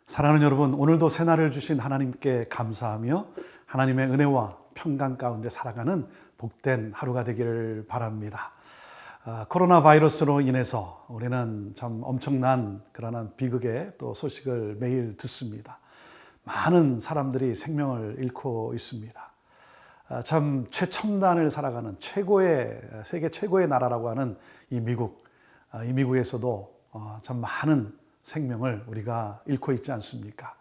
사랑하는 여러분, 오늘도 새날을 주신 하나님께 감사하며 하나님의 은혜와 평강 가운데 살아가는 복된 하루가 되기를 바랍니다. 코로나 바이러스로 인해서 우리는 참 엄청난 그러한 비극의 또 소식을 매일 듣습니다. 많은 사람들이 생명을 잃고 있습니다. 참 최첨단을 살아가는 세계 최고의 나라라고 하는 이 미국에서도 참 많은 생명을 우리가 잃고 있지 않습니까?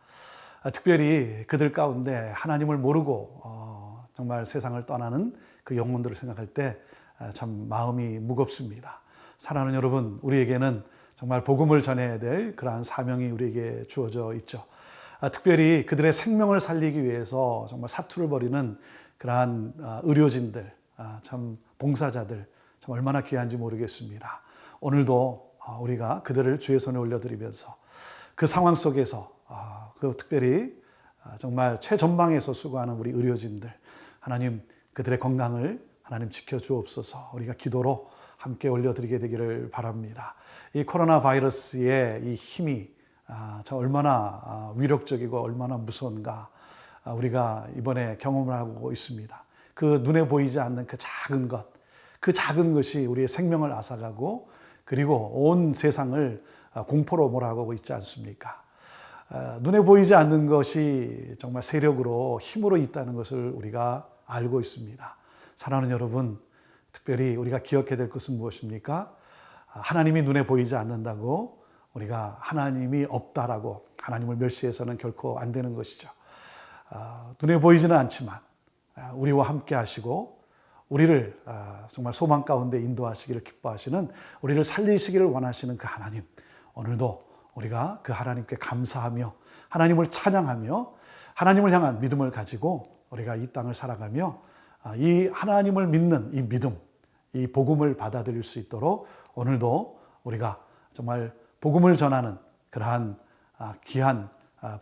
특별히 그들 가운데 하나님을 모르고 정말 세상을 떠나는 그 영혼들을 생각할 때 참 마음이 무겁습니다. 사랑하는 여러분, 우리에게는 정말 복음을 전해야 될 그러한 사명이 우리에게 주어져 있죠. 특별히 그들의 생명을 살리기 위해서 정말 사투를 벌이는 그러한 의료진들, 참 봉사자들, 참 얼마나 귀한지 모르겠습니다. 오늘도 우리가 그들을 주의 손에 올려드리면서 그 상황 속에서 특별히 정말 최전방에서 수고하는 우리 의료진들, 하나님 그들의 건강을 하나님 지켜주옵소서. 우리가 기도로 함께 올려드리게 되기를 바랍니다. 이 코로나 바이러스의 이 힘이 참 얼마나 위력적이고 얼마나 무서운가 우리가 이번에 경험을 하고 있습니다. 그 눈에 보이지 않는 그 작은 것이 우리의 생명을 앗아가고 그리고 온 세상을 공포로 몰아가고 있지 않습니까? 눈에 보이지 않는 것이 정말 세력으로 힘으로 있다는 것을 우리가 알고 있습니다. 사랑하는 여러분, 특별히 우리가 기억해야 될 것은 무엇입니까? 하나님이 눈에 보이지 않는다고 우리가 하나님이 없다라고 하나님을 멸시해서는 결코 안 되는 것이죠. 눈에 보이지는 않지만 우리와 함께 하시고 우리를 정말 소망 가운데 인도하시기를 기뻐하시는, 우리를 살리시기를 원하시는 그 하나님, 오늘도 우리가 그 하나님께 감사하며 하나님을 찬양하며 하나님을 향한 믿음을 가지고 우리가 이 땅을 살아가며 이 하나님을 믿는 이 믿음, 이 복음을 받아들일 수 있도록 오늘도 우리가 정말 복음을 전하는 그러한 귀한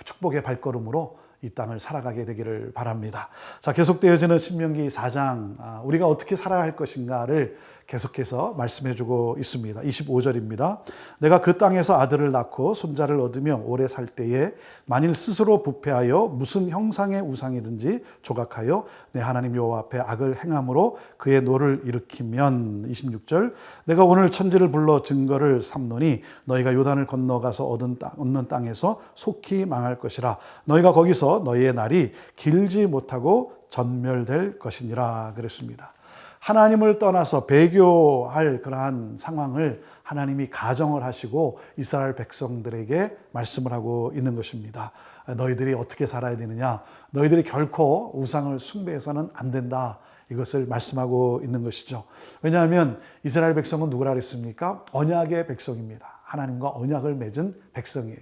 축복의 발걸음으로 이 땅을 살아가게 되기를 바랍니다. 자, 계속되어지는 신명기 4장, 우리가 어떻게 살아야 할 것인가를 계속해서 말씀해 주고 있습니다. 25절입니다. 내가 그 땅에서 아들을 낳고 손자를 얻으며 오래 살 때에 만일 스스로 부패하여 무슨 형상의 우상이든지 조각하여 내 하나님 여호와 앞에 악을 행함으로 그의 노를 일으키면, 26절, 내가 오늘 천지를 불러 증거를 삼노니 너희가 요단을 건너가서 얻는 땅에서 속히 망할 것이라. 너희가 거기서 너희의 날이 길지 못하고 전멸될 것이니라 그랬습니다. 하나님을 떠나서 배교할 그러한 상황을 하나님이 가정을 하시고 이스라엘 백성들에게 말씀을 하고 있는 것입니다. 너희들이 어떻게 살아야 되느냐? 너희들이 결코 우상을 숭배해서는 안 된다. 이것을 말씀하고 있는 것이죠. 왜냐하면 이스라엘 백성은 누구라 그랬습니까? 언약의 백성입니다. 하나님과 언약을 맺은 백성이에요.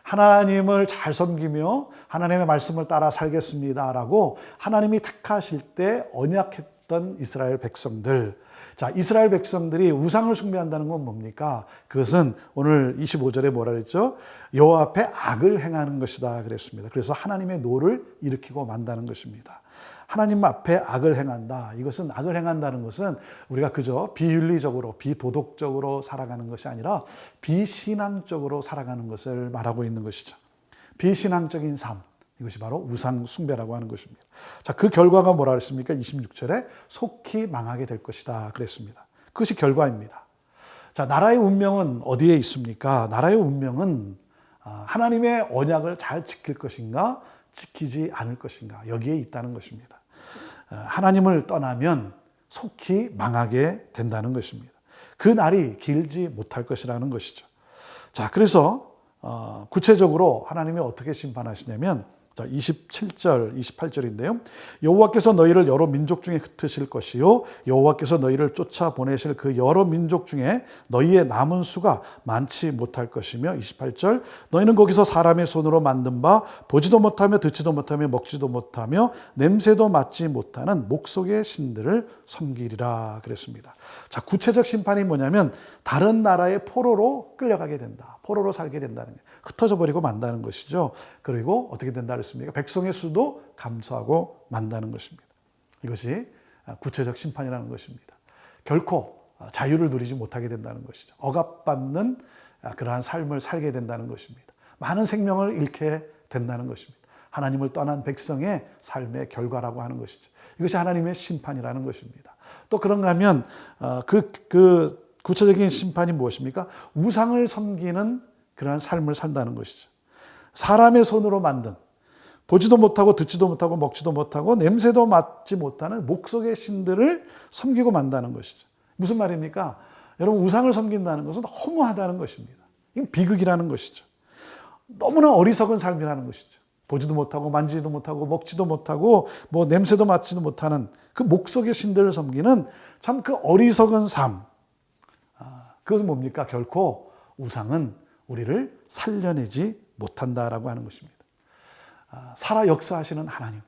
하나님을 잘 섬기며 하나님의 말씀을 따라 살겠습니다라고 하나님이 택하실 때 언약했던 이스라엘 백성들. 자, 이스라엘 백성들이 우상을 숭배한다는 건 뭡니까? 그것은 오늘 25절에 뭐라 그랬죠? 여호와 앞에 악을 행하는 것이다 그랬습니다. 그래서 하나님의 노를 일으키고 만다는 것입니다. 하나님 앞에 악을 행한다. 이것은 악을 행한다는 것은 우리가 그저 비윤리적으로, 비도덕적으로 살아가는 것이 아니라 비신앙적으로 살아가는 것을 말하고 있는 것이죠. 비신앙적인 삶, 이것이 바로 우상 숭배라고 하는 것입니다. 자, 그 결과가 뭐라 그랬습니까? 26절에 속히 망하게 될 것이다 그랬습니다. 그것이 결과입니다. 자, 나라의 운명은 어디에 있습니까? 나라의 운명은 하나님의 언약을 잘 지킬 것인가, 지키지 않을 것인가, 여기에 있다는 것입니다. 하나님을 떠나면 속히 망하게 된다는 것입니다. 그 날이 길지 못할 것이라는 것이죠. 자, 그래서 구체적으로 하나님이 어떻게 심판하시냐면, 자, 27절, 28절인데요. 여호와께서 너희를 여러 민족 중에 흩으실 것이요 여호와께서 너희를 쫓아보내실 그 여러 민족 중에 너희의 남은 수가 많지 못할 것이며, 28절, 너희는 거기서 사람의 손으로 만든 바 보지도 못하며 듣지도 못하며 먹지도 못하며 냄새도 맡지 못하는 목속의 신들을 섬기리라 그랬습니다. 자, 구체적 심판이 뭐냐면 다른 나라의 포로로 끌려가게 된다. 포로로 살게 된다는 거예요. 흩어져 버리고 만다는 것이죠. 그리고 어떻게 된다 그랬습니까? 백성의 수도 감소하고 만다는 것입니다. 이것이 구체적 심판이라는 것입니다. 결코 자유를 누리지 못하게 된다는 것이죠. 억압받는 그러한 삶을 살게 된다는 것입니다. 많은 생명을 잃게 된다는 것입니다. 하나님을 떠난 백성의 삶의 결과라고 하는 것이죠. 이것이 하나님의 심판이라는 것입니다. 또 그런가 하면 그 구체적인 심판이 무엇입니까? 우상을 섬기는 그러한 삶을 산다는 것이죠. 사람의 손으로 만든 보지도 못하고 듣지도 못하고 먹지도 못하고 냄새도 맡지 못하는 목석의 신들을 섬기고 만다는 것이죠. 무슨 말입니까? 여러분, 우상을 섬긴다는 것은 허무하다는 것입니다. 이건 비극이라는 것이죠. 너무나 어리석은 삶이라는 것이죠. 보지도 못하고 만지지도 못하고 먹지도 못하고 뭐 냄새도 맡지도 못하는 그 목석의 신들을 섬기는 참 그 어리석은 삶. 그것은 뭡니까? 결코 우상은 우리를 살려내지 못한다라고 하는 것입니다. 살아 역사하시는 하나님,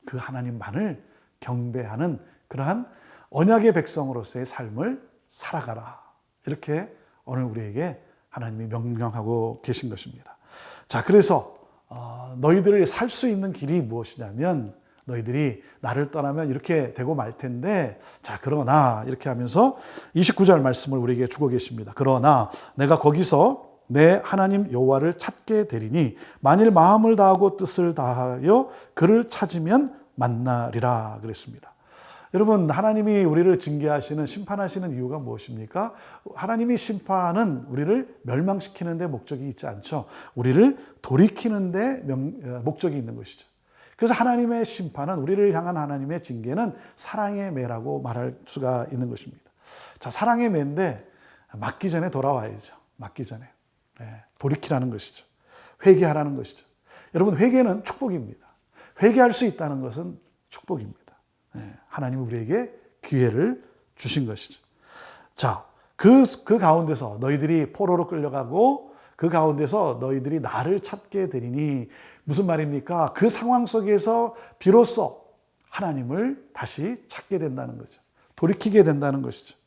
그 하나님만을 경배하는 그러한 언약의 백성으로서의 삶을 살아가라. 이렇게 오늘 우리에게 하나님이 명령하고 계신 것입니다. 자, 그래서 너희들이 살 수 있는 길이 무엇이냐면 너희들이 나를 떠나면 이렇게 되고 말 텐데, 자, 그러나 이렇게 하면서 29절 말씀을 우리에게 주고 계십니다. 그러나 내가 거기서 내 하나님 여호와를 찾게 되리니 만일 마음을 다하고 뜻을 다하여 그를 찾으면 만나리라 그랬습니다. 여러분, 하나님이 우리를 징계하시는, 심판하시는 이유가 무엇입니까? 하나님이 심판은 우리를 멸망시키는 데 목적이 있지 않죠. 우리를 돌이키는 데 목적이 있는 것이죠. 그래서 하나님의 심판은, 우리를 향한 하나님의 징계는 사랑의 매라고 말할 수가 있는 것입니다. 자, 사랑의 매인데 맞기 전에 돌아와야죠. 맞기 전에. 돌이키라는 것이죠. 회개하라는 것이죠. 여러분, 회개는 축복입니다. 회개할 수 있다는 것은 축복입니다. 하나님이 우리에게 기회를 주신 것이죠. 자, 그 가운데서 너희들이 포로로 끌려가고 그 가운데서 너희들이 나를 찾게 되리니, 무슨 말입니까? 그 상황 속에서 비로소 하나님을 다시 찾게 된다는 거죠. 돌이키게 된다는 것이죠.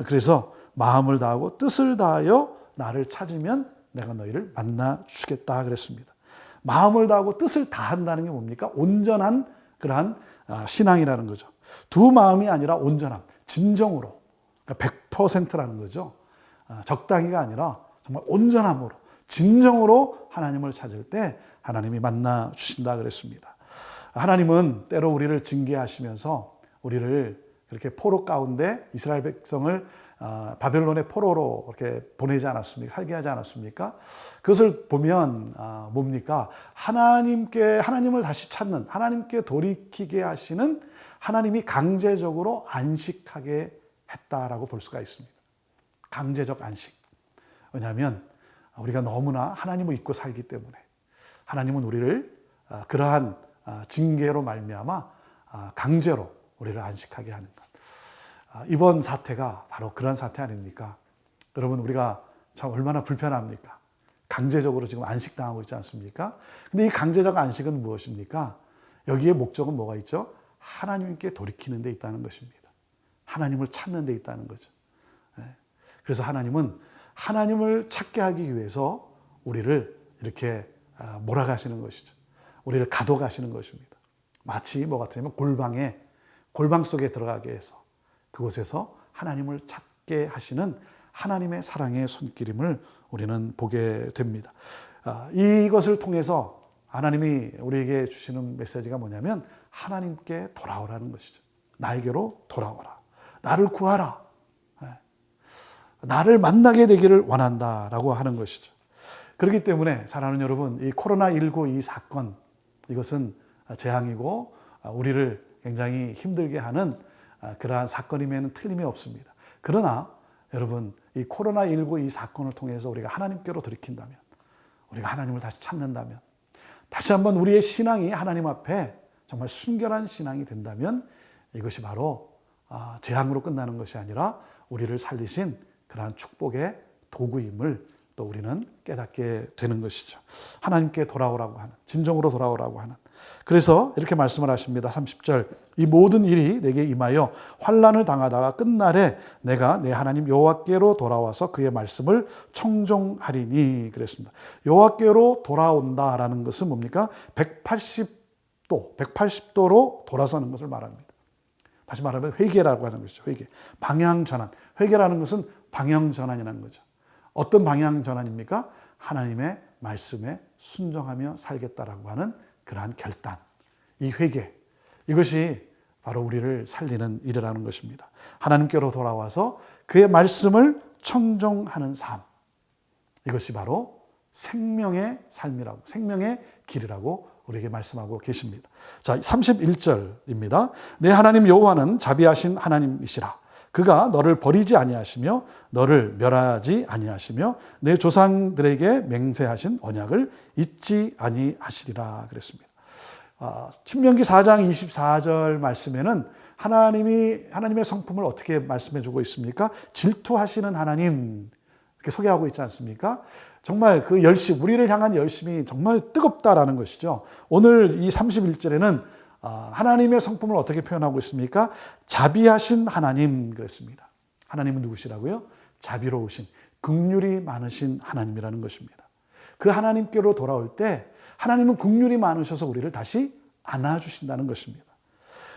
그래서 마음을 다하고 뜻을 다하여 나를 찾으면 내가 너희를 만나 주겠다 그랬습니다. 마음을 다하고 뜻을 다한다는 게 뭡니까? 온전한 그러한 신앙이라는 거죠. 두 마음이 아니라 온전함, 진정으로, 그러니까 100%라는 거죠. 적당히가 아니라 정말 온전함으로, 진정으로 하나님을 찾을 때 하나님이 만나 주신다 그랬습니다. 하나님은 때로 우리를 징계하시면서 우리를 그렇게 포로 가운데 이스라엘 백성을 바벨론의 포로로 이렇게 보내지 않았습니까? 살게 하지 않았습니까? 그것을 보면 뭡니까? 하나님을 다시 찾는, 하나님께 돌이키게 하시는, 하나님이 강제적으로 안식하게 했다라고 볼 수가 있습니다. 강제적 안식. 왜냐하면 우리가 너무나 하나님을 잊고 살기 때문에 하나님은 우리를 그러한 징계로 말미암아 강제로 우리를 안식하게 하는 것. 이번 사태가 바로 그런 사태 아닙니까? 여러분, 우리가 참 얼마나 불편합니까? 강제적으로 지금 안식당하고 있지 않습니까? 근데 이 강제적 안식은 무엇입니까? 여기에 목적은 뭐가 있죠? 하나님께 돌이키는 데 있다는 것입니다. 하나님을 찾는 데 있다는 거죠. 그래서 하나님은 하나님을 찾게 하기 위해서 우리를 이렇게 몰아가시는 것이죠. 우리를 가둬가시는 것입니다. 마치 뭐 같으면 골방 속에 들어가게 해서 그곳에서 하나님을 찾게 하시는 하나님의 사랑의 손길임을 우리는 보게 됩니다. 이것을 통해서 하나님이 우리에게 주시는 메시지가 뭐냐면 하나님께 돌아오라는 것이죠. 나에게로 돌아오라. 나를 구하라. 나를 만나게 되기를 원한다라고 하는 것이죠. 그렇기 때문에 사랑하는 여러분, 이 코로나19 이 사건, 이것은 재앙이고 우리를 굉장히 힘들게 하는 그러한 사건임에는 틀림이 없습니다. 그러나 여러분, 이 코로나19 이 사건을 통해서 우리가 하나님께로 돌이킨다면, 우리가 하나님을 다시 찾는다면, 다시 한번 우리의 신앙이 하나님 앞에 정말 순결한 신앙이 된다면 이것이 바로 재앙으로 끝나는 것이 아니라 우리를 살리신 그러한 축복의 도구임을 또 우리는 깨닫게 되는 것이죠. 하나님께 돌아오라고 하는, 진정으로 돌아오라고 하는. 그래서 이렇게 말씀을 하십니다. 30절, 이 모든 일이 내게 임하여 환난을 당하다가 끝날에 내가 내 하나님 여호와께로 돌아와서 그의 말씀을 청종하리니 그랬습니다. 여호와께로 돌아온다라는 것은 뭡니까? 180도로 돌아서는 것을 말합니다. 다시 말하면 회개라고 하는 것이죠. 회개. 방향전환. 회개라는 것은 방향전환이라는 거죠. 어떤 방향전환입니까? 하나님의 말씀에 순종하며 살겠다라고 하는 그러한 결단, 이 회개, 이것이 바로 우리를 살리는 일이라는 것입니다. 하나님께로 돌아와서 그의 말씀을 청종하는 삶, 이것이 바로 생명의 삶이라고, 생명의 길이라고 우리에게 말씀하고 계십니다. 자, 31절입니다. 내 하나님 여호와는 자비하신 하나님이시라. 그가 너를 버리지 아니하시며 너를 멸하지 아니하시며 내 조상들에게 맹세하신 언약을 잊지 아니하시리라 그랬습니다. 신명기 4장 24절 말씀에는 하나님의 성품을 어떻게 말씀해 주고 있습니까? 질투하시는 하나님, 이렇게 소개하고 있지 않습니까? 정말 그 열심, 우리를 향한 열심이 정말 뜨겁다라는 것이죠. 오늘 이 31절에는 하나님의 성품을 어떻게 표현하고 있습니까? 자비하신 하나님 그랬습니다. 하나님은 누구시라고요? 자비로우신, 긍휼이 많으신 하나님이라는 것입니다. 그 하나님께로 돌아올 때 하나님은 긍휼이 많으셔서 우리를 다시 안아주신다는 것입니다.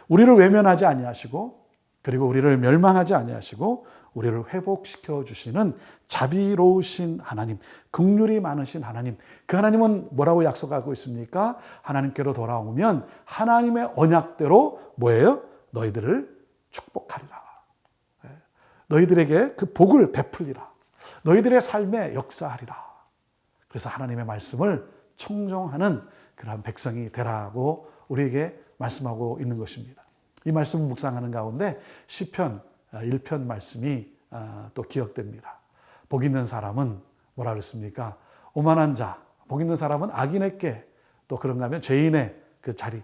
우리를 외면하지 아니하시고, 그리고 우리를 멸망하지 아니하시고 우리를 회복시켜 주시는 자비로우신 하나님, 긍휼이 많으신 하나님, 그 하나님은 뭐라고 약속하고 있습니까? 하나님께로 돌아오면 하나님의 언약대로 뭐예요? 너희들을 축복하리라. 너희들에게 그 복을 베풀리라. 너희들의 삶에 역사하리라. 그래서 하나님의 말씀을 청종하는 그러한 백성이 되라고 우리에게 말씀하고 있는 것입니다. 이 말씀을 묵상하는 가운데 시편 1편 말씀이 또 기억됩니다. 복 있는 사람은 뭐라 그랬습니까? 오만한 자, 복 있는 사람은 악인에게, 또 그런가 하면 죄인의 그 자리,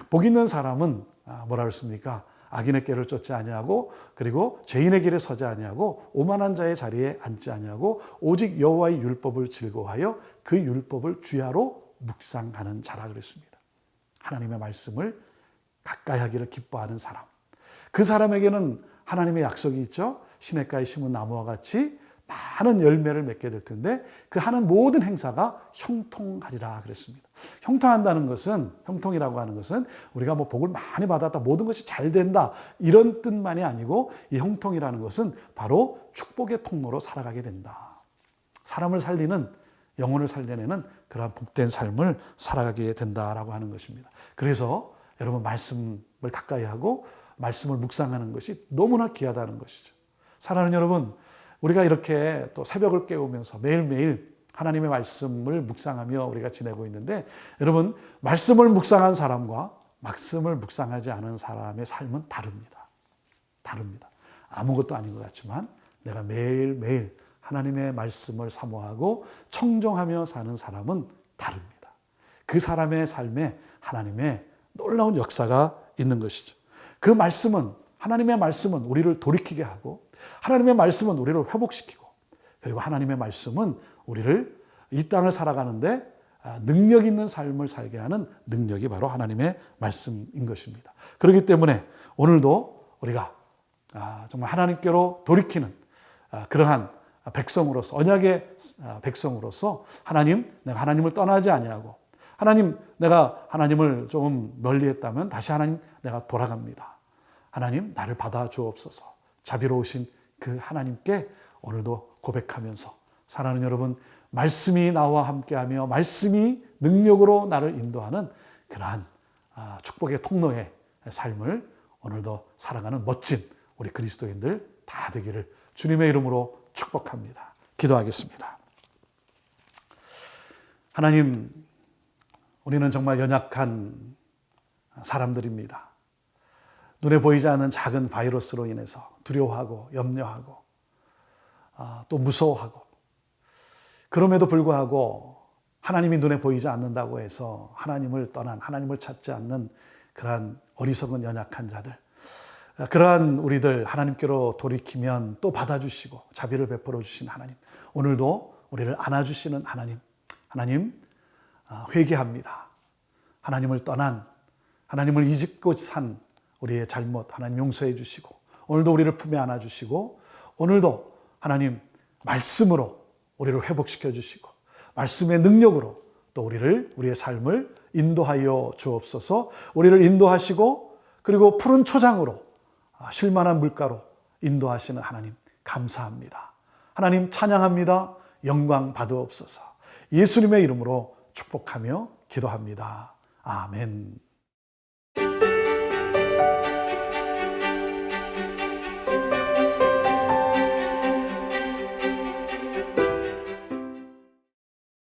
복 있는 사람은 뭐라 그랬습니까? 악인의 길을 쫓지 아니하고, 그리고 죄인의 길에 서지 아니하고, 오만한 자의 자리에 앉지 아니하고, 오직 여호와의 율법을 즐거워하여 그 율법을 주야로 묵상하는 자라 그랬습니다. 하나님의 말씀을 가까이 하기를 기뻐하는 사람, 그 사람에게는 하나님의 약속이 있죠. 시냇가에 심은 나무와 같이 많은 열매를 맺게 될 텐데 그 하는 모든 행사가 형통하리라 그랬습니다. 형통한다는 것은, 형통이라고 하는 것은 우리가 뭐 복을 많이 받았다, 모든 것이 잘 된다, 이런 뜻만이 아니고, 이 형통이라는 것은 바로 축복의 통로로 살아가게 된다. 사람을 살리는, 영혼을 살려내는 그러한 복된 삶을 살아가게 된다라고 하는 것입니다. 그래서 여러분, 말씀을 가까이 하고 말씀을 묵상하는 것이 너무나 귀하다는 것이죠. 사랑하는 여러분, 우리가 이렇게 또 새벽을 깨우면서 매일매일 하나님의 말씀을 묵상하며 우리가 지내고 있는데, 여러분, 말씀을 묵상한 사람과 말씀을 묵상하지 않은 사람의 삶은 다릅니다. 다릅니다. 아무것도 아닌 것 같지만 내가 매일매일 하나님의 말씀을 사모하고 청종하며 사는 사람은 다릅니다. 그 사람의 삶에 하나님의 놀라운 역사가 있는 것이죠. 그 말씀은, 하나님의 말씀은 우리를 돌이키게 하고, 하나님의 말씀은 우리를 회복시키고, 그리고 하나님의 말씀은 우리를 이 땅을 살아가는데 능력 있는 삶을 살게 하는 능력이 바로 하나님의 말씀인 것입니다. 그렇기 때문에 오늘도 우리가 정말 하나님께로 돌이키는 그러한 백성으로서, 언약의 백성으로서, 하나님, 내가 하나님을 떠나지 아니하고, 하나님, 내가 하나님을 좀 멀리했다면 다시 하나님, 내가 돌아갑니다. 하나님, 나를 받아 주옵소서. 자비로우신 그 하나님께 오늘도 고백하면서, 사랑하는 여러분, 말씀이 나와 함께하며 말씀이 능력으로 나를 인도하는 그러한 축복의 통로의 삶을 오늘도 살아가는 멋진 우리 그리스도인들 다 되기를 주님의 이름으로 축복합니다. 기도하겠습니다. 하나님, 우리는 정말 연약한 사람들입니다. 눈에 보이지 않는 작은 바이러스로 인해서 두려워하고 염려하고 또 무서워하고, 그럼에도 불구하고 하나님이 눈에 보이지 않는다고 해서 하나님을 떠난, 하나님을 찾지 않는 그러한 어리석은 연약한 자들, 그러한 우리들 하나님께로 돌이키면 또 받아주시고 자비를 베풀어 주신 하나님, 오늘도 우리를 안아주시는 하나님, 하나님 회개합니다. 하나님을 떠난, 하나님을 잊고 산 우리의 잘못 하나님 용서해 주시고, 오늘도 우리를 품에 안아주시고, 오늘도 하나님 말씀으로 우리를 회복시켜 주시고, 말씀의 능력으로 또 우리의 삶을 인도하여 주옵소서. 우리를 인도하시고, 그리고 푸른 초장으로 쉴만한 물가로 인도하시는 하나님 감사합니다. 하나님 찬양합니다. 영광 받으옵소서. 예수님의 이름으로 축복하며 기도합니다. 아멘.